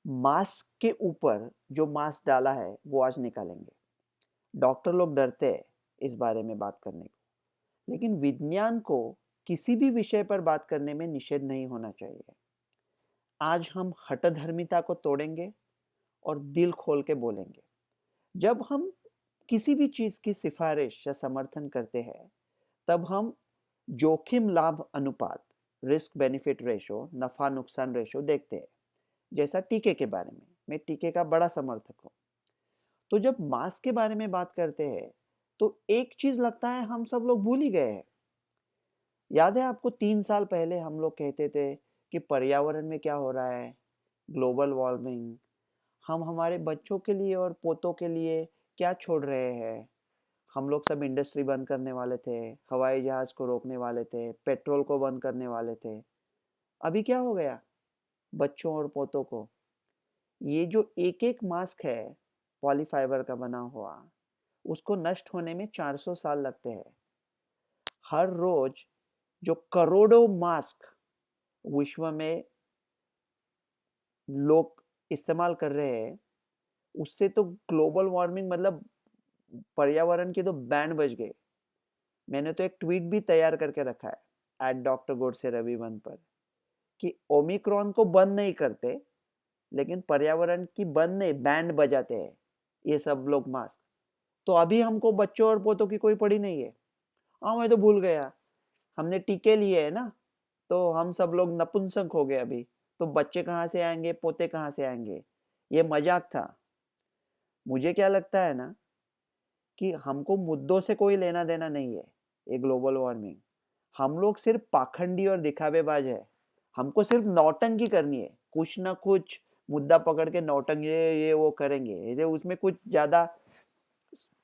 Mask के ऊपर जो मास्क डाला है वो आज निकालेंगे। डॉक्टर लोग डरते हैं इस बारे में बात करने को। लेकिन विज्ञान को किसी भी विषय पर बात करने में निषेध नहीं होना चाहिए। आज हम हठधर्मिता को तोड़ेंगे और दिल खोल के बोलेंगे। जब हम किसी भी चीज़ की सिफारिश या समर्थन करते हैं, तब हम जोखिम लाभ अनुपात, रिस्क बेनिफिट रेशो, नफा नुकसान रेशो देखते हैं। जैसा टीके के बारे में, मैं टीके का बड़ा समर्थक हूँ। तो जब मास्क के बारे में बात करते हैं, तो एक चीज लगता है हम सब लोग भूल ही गए हैं। याद है आपको 3 साल पहले हम लोग कहते थे कि पर्यावरण में क्या हो रहा है, ग्लोबल वार्मिंग, हम हमारे बच्चों के लिए और पोतों के लिए क्या छोड़ रहे हैं। हम लोग सब इंडस्ट्री बंद करने वाले थे, हवाई जहाज को रोकने वाले थे, पेट्रोल को बंद करने वाले थे। अभी क्या हो गया बच्चों और पोतों को? ये जो एक एक मास्क है पॉलीफाइबर का बना हुआ, उसको नष्ट होने में 400 साल लगते हैं। हर रोज जो करोड़ों मास्क विश्व में लोग इस्तेमाल कर रहे हैं, उससे तो ग्लोबल वार्मिंग मतलब पर्यावरण की तो बैंड बज गई। मैंने तो एक ट्वीट भी तैयार करके रखा है डॉक्टर गोडसे रविवन पर, कि ओमिक्रॉन को बंद नहीं करते, लेकिन पर्यावरण की बंद नहीं बैंड बजाते हैं ये सब लोग मास्क। तो अभी हमको बच्चों और पोतों की कोई पड़ी नहीं है। हाँ, मैं तो भूल गया, हमने टीके लिए है ना, तो हम सब लोग नपुंसक हो गए अभी। तो बच्चे कहाँ से आएंगे, पोते कहाँ से आएंगे? ये मजाक था। मुझे क्या लगता है ना, कि हमको मुद्दों से कोई लेना देना नहीं है। ये ग्लोबल वार्मिंग, हम लोग सिर्फ पाखंडी और दिखावेबाज है। हमको सिर्फ नौटंकी करनी है, कुछ ना कुछ मुद्दा पकड़ के नौटंकी ये वो करेंगे। ऐसे उसमें कुछ ज्यादा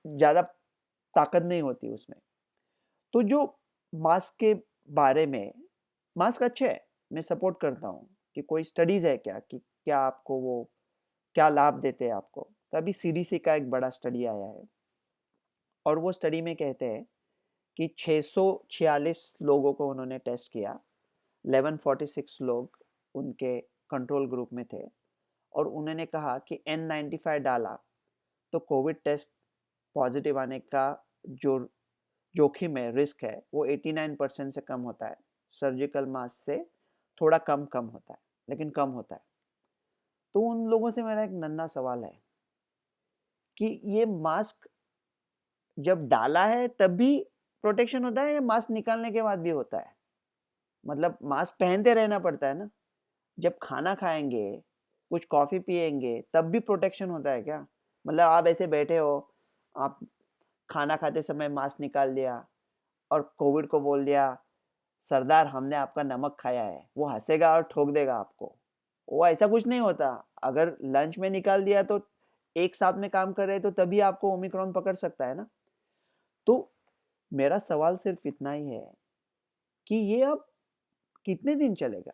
ज्यादा ताकत नहीं होती उसमें। तो जो मास्क के बारे में, मास्क अच्छे है, मैं सपोर्ट करता हूँ कि कोई स्टडीज है क्या कि क्या आपको वो क्या लाभ देते हैं आपको। तो अभी सीडीसी का एक बड़ा स्टडी आया है, और वो स्टडी में कहते हैं कि 646 लोगों को उन्होंने टेस्ट किया। 1146 लोग उनके कंट्रोल ग्रुप में थे, और उन्होंने कहा कि N95 डाला तो कोविड टेस्ट पॉजिटिव आने का जो जोखिम है, रिस्क है, वो 89% से कम होता है। सर्जिकल मास्क से थोड़ा कम होता है, लेकिन कम होता है। तो उन लोगों से मेरा एक नन्हा सवाल है कि ये मास्क जब डाला है तब भी प्रोटेक्शन होता है, या मास्क निकालने के बाद भी होता है? मतलब मास्क पहनते रहना पड़ता है ना। जब खाना खाएंगे, कुछ कॉफी पिएंगे, तब भी प्रोटेक्शन होता है क्या? मतलब आप ऐसे बैठे हो, आप खाना खाते समय मास्क निकाल दिया और कोविड को बोल दिया, सरदार हमने आपका नमक खाया है, वो हंसेगा और ठोक देगा आपको। वो ऐसा कुछ नहीं होता। अगर लंच में निकाल दिया तो एक साथ में काम कर रहे तो तभी आपको ओमिक्रॉन पकड़ सकता है ना। तो मेरा सवाल सिर्फ इतना ही है कि ये अब कितने दिन चलेगा?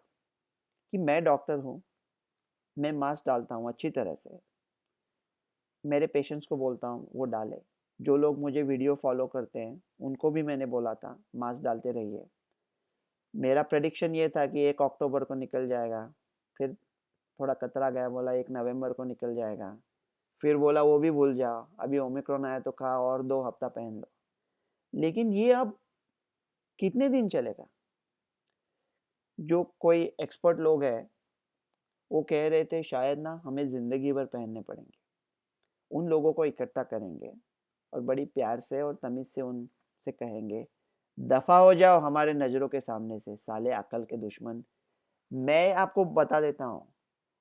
कि मैं डॉक्टर हूँ, मैं मास्क डालता हूँ अच्छी तरह से, मेरे पेशेंट्स को बोलता हूँ वो डाले। जो लोग मुझे वीडियो फॉलो करते हैं उनको भी मैंने बोला था मास्क डालते रहिए। मेरा प्रेडिक्शन ये था कि 1 अक्टूबर को निकल जाएगा, फिर थोड़ा कतरा गया, बोला 1 नवंबर को निकल जाएगा, फिर बोला वो भी भूल जाओ, अभी ओमिक्रॉन आया तो कहा और 2 हफ्ता पहन लो। लेकिन ये अब कितने दिन चलेगा? जो कोई एक्सपर्ट लोग हैं वो कह रहे थे शायद ना हमें ज़िंदगी भर पहनने पड़ेंगे। उन लोगों को इकट्ठा करेंगे और बड़ी प्यार से और तमीज़ से उनसे कहेंगे, दफ़ा हो जाओ हमारे नज़रों के सामने से साले अक्ल के दुश्मन। मैं आपको बता देता हूँ,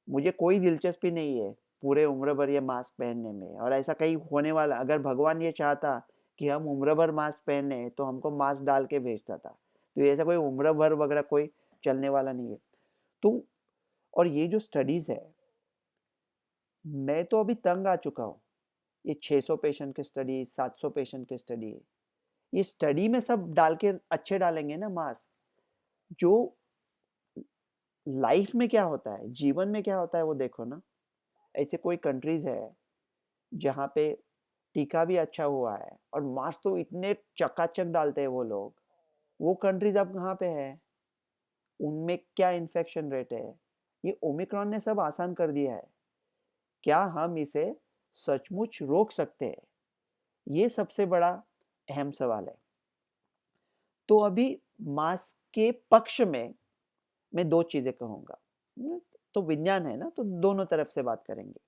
मुझे कोई दिलचस्पी नहीं है पूरे उम्र भर ये मास्क पहनने में, और ऐसा कहीं होने वाला अगर भगवान ये चाहता कि हम उम्र भर मास्क पहने तो हमको मास्क डाल के भेजता था। तो ऐसा कोई उम्र भर वगैरह कोई चलने वाला नहीं है। तो और ये जो स्टडीज़ है, मैं तो अभी तंग आ चुका हूँ। ये 600 पेशेंट की स्टडी, 700 पेशेंट की स्टडी, ये स्टडी में सब डाल के अच्छे डालेंगे ना मास्क। जो लाइफ में क्या होता है, जीवन में क्या होता है वो देखो ना। ऐसे कोई कंट्रीज है जहाँ पे टीका भी अच्छा हुआ है और मास्क तो इतने चकाचक डालते हैं वो लोग। वो कंट्रीज अब कहाँ पे है? उनमें क्या इन्फेक्शन रेट है? ये ओमिक्रॉन ने सब आसान कर दिया है। क्या हम इसे सचमुच रोक सकते हैं? ये सबसे बड़ा अहम सवाल है। तो अभी मास्क के पक्ष में मैं 2 चीज़ें कहूँगा। तो विज्ञान है ना, तो दोनों तरफ से बात करेंगे।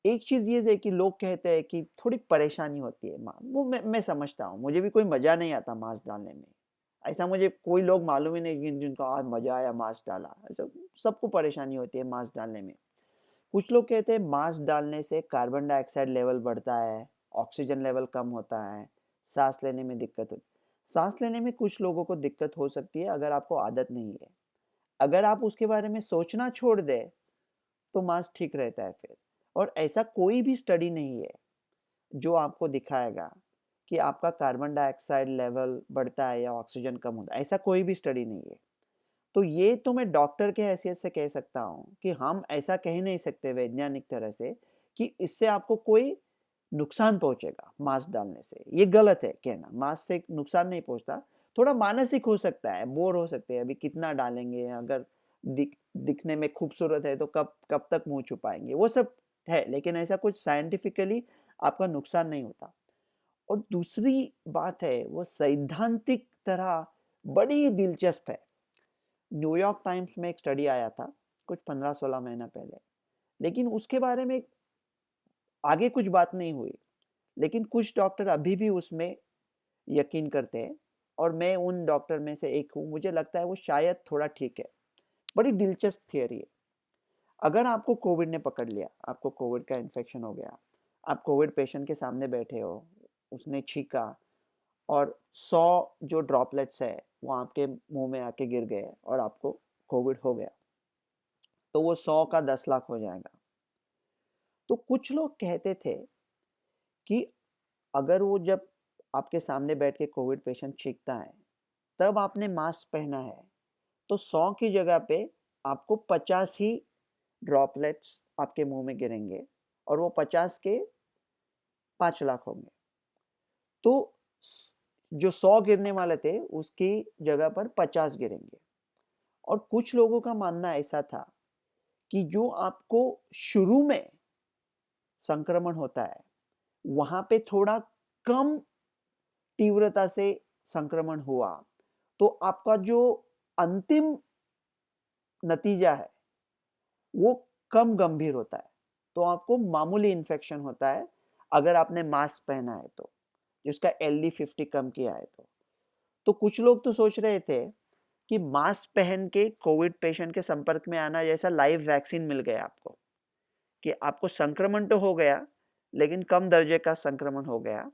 एक चीज़ ये है कि लोग कहते हैं कि थोड़ी परेशानी होती है, वो मैं समझता हूँ, मुझे भी कोई मज़ा नहीं आता मास्क डालने में। ऐसा मुझे कोई लोग मालूम ही नहीं जिनको आज मज़ा आया मास्क डाला, ऐसा सबको परेशानी होती है मास्क डालने में। कुछ लोग कहते हैं मास्क डालने से कार्बन डाइऑक्साइड लेवल बढ़ता है, ऑक्सीजन लेवल कम होता है, सांस लेने में दिक्कत होती है। सांस लेने में कुछ लोगों को दिक्कत हो सकती है अगर आपको आदत नहीं है। अगर आप उसके बारे में सोचना छोड़ दें, तो मास्क ठीक रहता है फिर। और ऐसा कोई भी स्टडी नहीं है जो आपको दिखाएगा कि आपका कार्बन डाइऑक्साइड लेवल बढ़ता है या ऑक्सीजन कम होता है, ऐसा कोई भी स्टडी नहीं है। तो ये तो मैं डॉक्टर के हैसियत से कह सकता हूँ कि हम ऐसा कह नहीं सकते वैज्ञानिक तरह से कि इससे आपको कोई नुकसान पहुंचेगा मास्क डालने से। ये गलत है कहना, मास्क से नुकसान नहीं पहुंचता। थोड़ा मानसिक हो सकता है, बोर हो सकते हैं, अभी कितना डालेंगे, अगर दिखने में खूबसूरत है तो कब कब तक मुंह छुपाएंगे, वो सब है, लेकिन ऐसा कुछ साइंटिफिकली आपका नुकसान नहीं होता। और दूसरी बात है वो सैद्धांतिक तरह बड़ी दिलचस्प है। न्यूयॉर्क टाइम्स में एक स्टडी आया था कुछ 15-16 महीना पहले, लेकिन उसके बारे में आगे कुछ बात नहीं हुई। लेकिन कुछ डॉक्टर अभी भी उसमें यकीन करते हैं और मैं उन डॉक्टर में से एक हूँ। मुझे लगता है वो शायद थोड़ा ठीक है। बड़ी दिलचस्प थियरी है। अगर आपको कोविड ने पकड़ लिया, आपको कोविड का इन्फेक्शन हो गया, आप कोविड पेशेंट के सामने बैठे हो, उसने छींका और 100 जो ड्रॉपलेट्स है वो आपके मुंह में आके गिर गए और आपको कोविड हो गया, तो वो 100 का 10 लाख हो जाएगा। तो कुछ लोग कहते थे कि अगर वो जब आपके सामने बैठ के कोविड पेशेंट चीखता है, तब आपने मास्क पहना है, तो 100 की जगह पे आपको 50 ही ड्रॉपलेट्स आपके मुंह में गिरेंगे और वो 50 के 5 लाख होंगे। तो जो 100 गिरने वाले थे उसकी जगह पर 50 गिरेंगे। और कुछ लोगों का मानना ऐसा था कि जो आपको शुरू में संक्रमण होता है, वहां पे थोड़ा कम तीव्रता से संक्रमण हुआ, तो आपका जो अंतिम नतीजा है वो कम गंभीर होता है। तो आपको मामूली इन्फेक्शन होता है अगर आपने मास्क पहना है तो, जिसका LD50 कम किया है तो कुछ लोग तो सोच रहे थे कि मास्क पहन के कोविड पेशेंट के संपर्क में आना जैसा लाइव वैक्सीन मिल गया आपको, कि आपको संक्रमण तो हो गया लेकिन कम दर्जे का संक्रमण हो गया,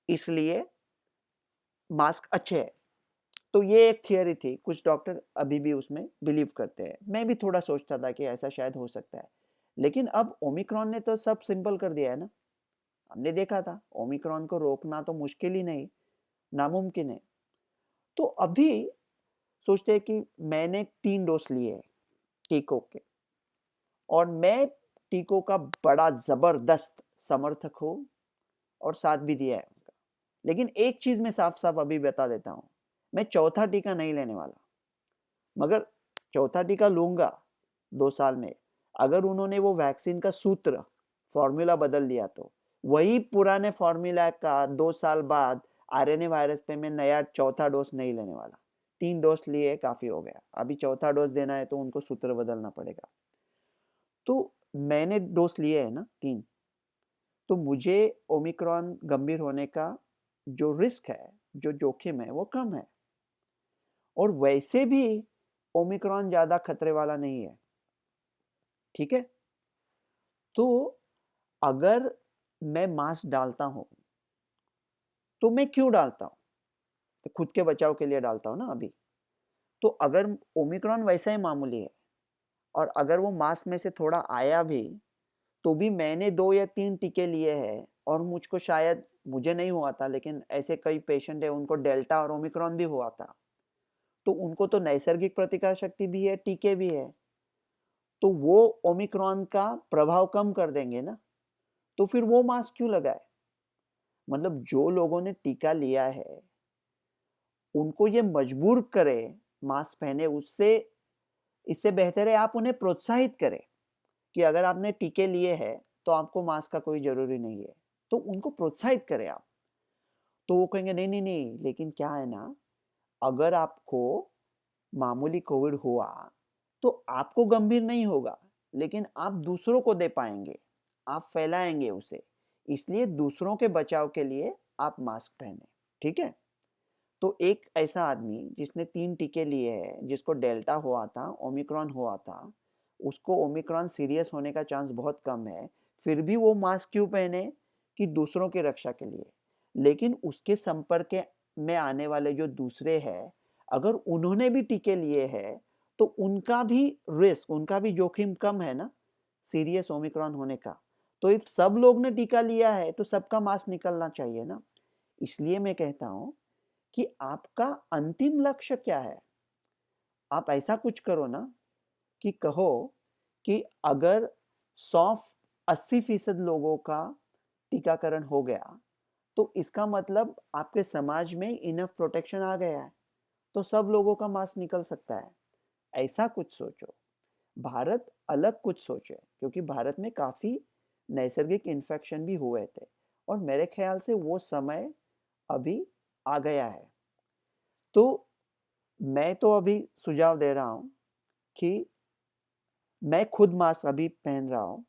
इसलिए मास्क अच्छे है। तो ये एक थियरी थी, कुछ डॉक्टर अभी भी उसमें बिलीव करते हैं। मैं भी थोड़ा सोचता था कि ऐसा शायद हो सकता है, लेकिन अब ओमिक्रॉन ने तो सब सिंपल कर दिया है ना। हमने देखा था ओमिक्रॉन को रोकना तो मुश्किल ही नहीं, नामुमकिन है। तो अभी सोचते हैं कि मैंने 3 डोज लिए हैं टीकों के, और मैं टीकों का बड़ा जबरदस्त समर्थक हूँ और साथ भी दिया है उनका। लेकिन एक चीज मैं साफ साफ अभी बता देता हूँ, मैं चौथा टीका नहीं लेने वाला। मगर चौथा टीका लूंगा 2 साल में, अगर उन्होंने वो वैक्सीन का सूत्र फॉर्मूला बदल दिया तो वही पुराने फॉर्मूला का 2 साल बाद RNA वायरस पे मैं नया चौथा डोज नहीं लेने वाला। 3 डोज लिए काफी हो गया, अभी चौथा डोज देना है तो उनको सूत्र बदलना पड़ेगा। तो मैंने डोज लिए है ना 3, तो मुझे ओमिक्रॉन गंभीर होने का जो रिस्क है, जो जोखिम है वो कम है। और वैसे भी ओमिक्रॉन ज्यादा खतरे वाला नहीं है, ठीक है। तो अगर मैं मास्क डालता हूं तो मैं क्यों डालता हूं? तो खुद के बचाव के लिए डालता हूं ना अभी। तो अगर ओमिक्रॉन वैसा ही मामूली है और अगर वो मास्क में से थोड़ा आया भी, तो भी मैंने 2 या 3 टीके लिए हैं और मुझको शायद, मुझे नहीं हुआ था लेकिन ऐसे कई पेशेंट है उनको डेल्टा और ओमिक्रॉन भी हुआ था, तो उनको तो नैसर्गिक प्रतिकार शक्ति भी है, टीके भी है, तो वो ओमिक्रॉन का प्रभाव कम कर देंगे ना। तो फिर वो मास्क क्यों लगाए? मतलब जो लोगों ने टीका लिया है उनको ये मजबूर करे मास्क पहने, उससे इससे बेहतर है आप उन्हें प्रोत्साहित करें कि अगर आपने टीके लिए हैं तो आपको मास्क का कोई ज़रूरी नहीं है। तो उनको प्रोत्साहित करें आप। तो वो कहेंगे नहीं, नहीं, नहीं, लेकिन क्या है ना, अगर आपको मामूली कोविड हुआ तो आपको गंभीर नहीं होगा, लेकिन आप दूसरों को दे पाएँगे, आप फैलाएँगे उसे। इसलिए दूसरों के बचाव के लिए आप मास्क पहनें, ठीक है? तो एक ऐसा आदमी जिसने 3 टीके लिए हैं, जिसको डेल्टा हुआ था, ओमिक्रॉन हुआ था, उसको ओमिक्रॉन सीरियस होने का चांस बहुत कम है, फिर भी वो मास्क क्यों पहने? कि दूसरों की रक्षा के लिए। लेकिन उसके में आने वाले जो दूसरे हैं, अगर उन्होंने भी टीके लिए हैं, तो उनका भी रिस्क, उनका भी जोखिम कम है ना, सीरियस ओमिक्रॉन होने का। तो इफ सब लोग ने टीका लिया है, तो सबका मास्क निकलना चाहिए ना। इसलिए मैं कहता हूँ कि आपका अंतिम लक्ष्य क्या है? आप ऐसा कुछ करो ना कि कहो कि अगर 80% लोगों का टीकाकरण हो गया, तो इसका मतलब आपके समाज में इनफ प्रोटेक्शन आ गया है, तो सब लोगों का मास्क निकल सकता है। ऐसा कुछ सोचो। भारत अलग कुछ सोचे, क्योंकि भारत में काफ़ी नैसर्गिक इन्फेक्शन भी हुए थे और मेरे ख्याल से वो समय अभी आ गया है। तो मैं तो अभी सुझाव दे रहा हूँ कि मैं खुद मास्क अभी पहन रहा हूँ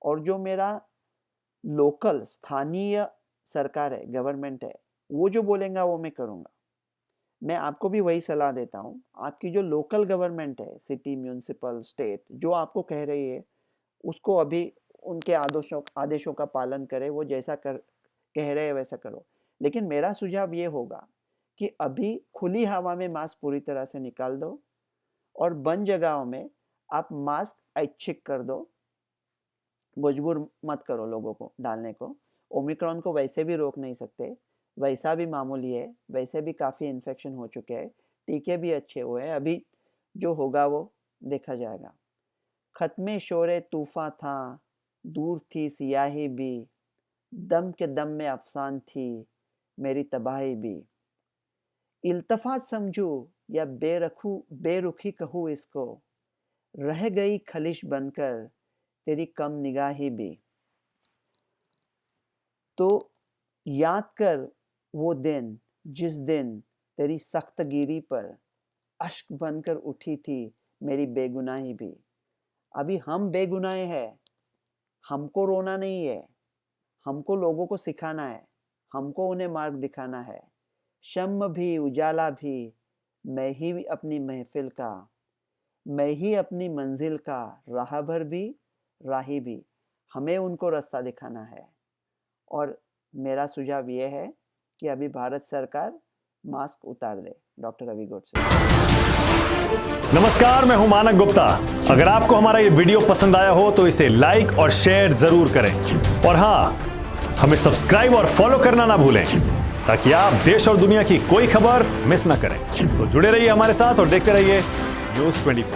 और जो मेरा लोकल स्थानीय सरकार है, गवर्नमेंट है, वो जो बोलेगा वो मैं करूँगा। मैं आपको भी वही सलाह देता हूँ। आपकी जो लोकल गवर्नमेंट है, सिटी, म्युनिसिपल, स्टेट, जो आपको कह रही है, उसको अभी उनके आदेशों का पालन करें, वो जैसा कह रहे हैं वैसा करो। लेकिन मेरा सुझाव ये होगा कि अभी खुली हवा में मास्क पूरी तरह से निकाल दो और बंद जगहों में आप मास्क ऐच्छिक कर दो, मजबूर मत करो लोगों को डालने को। ओमिक्रॉन को वैसे भी रोक नहीं सकते, वैसा भी मामूली है, वैसे भी काफ़ी इन्फेक्शन हो चुके हैं, टीके भी अच्छे हुए हैं, अभी जो होगा वो देखा जाएगा। ख़त्मे शोरे तूफ़ान था, दूर थी सियाही भी, दम के दम में अफ़सान थी मेरी तबाही भी। इल्तफ़ात समझूँ या बेरुखी कहूँ इसको, रह गई खलिश बनकर तेरी कम निगाही भी। तो याद कर वो दिन जिस दिन तेरी सख्तगिरी पर अश्क बनकर उठी थी मेरी बेगुनाही भी। अभी हम बेगुनाह हैं, हमको रोना नहीं है, हमको लोगों को सिखाना है, हमको उन्हें मार्ग दिखाना है। शम्म भी उजाला भी मैं ही अपनी महफिल का, मैं ही अपनी मंजिल का राहबर भी, राही भी। हमें उनको रास्ता दिखाना है। और मेरा सुझाव ये है कि अभी भारत सरकार मास्क उतार दे। डॉक्टर रवि गोडसे। नमस्कार, मैं हूं मानक गुप्ता। अगर आपको हमारा ये वीडियो पसंद आया हो तो इसे लाइक और शेयर जरूर करें और हाँ, हमें सब्सक्राइब और फॉलो करना ना भूलें ताकि आप देश और दुनिया की कोई खबर मिस ना करें। तो जुड़े रहिए हमारे साथ और देखते रहिए न्यूज़ 24।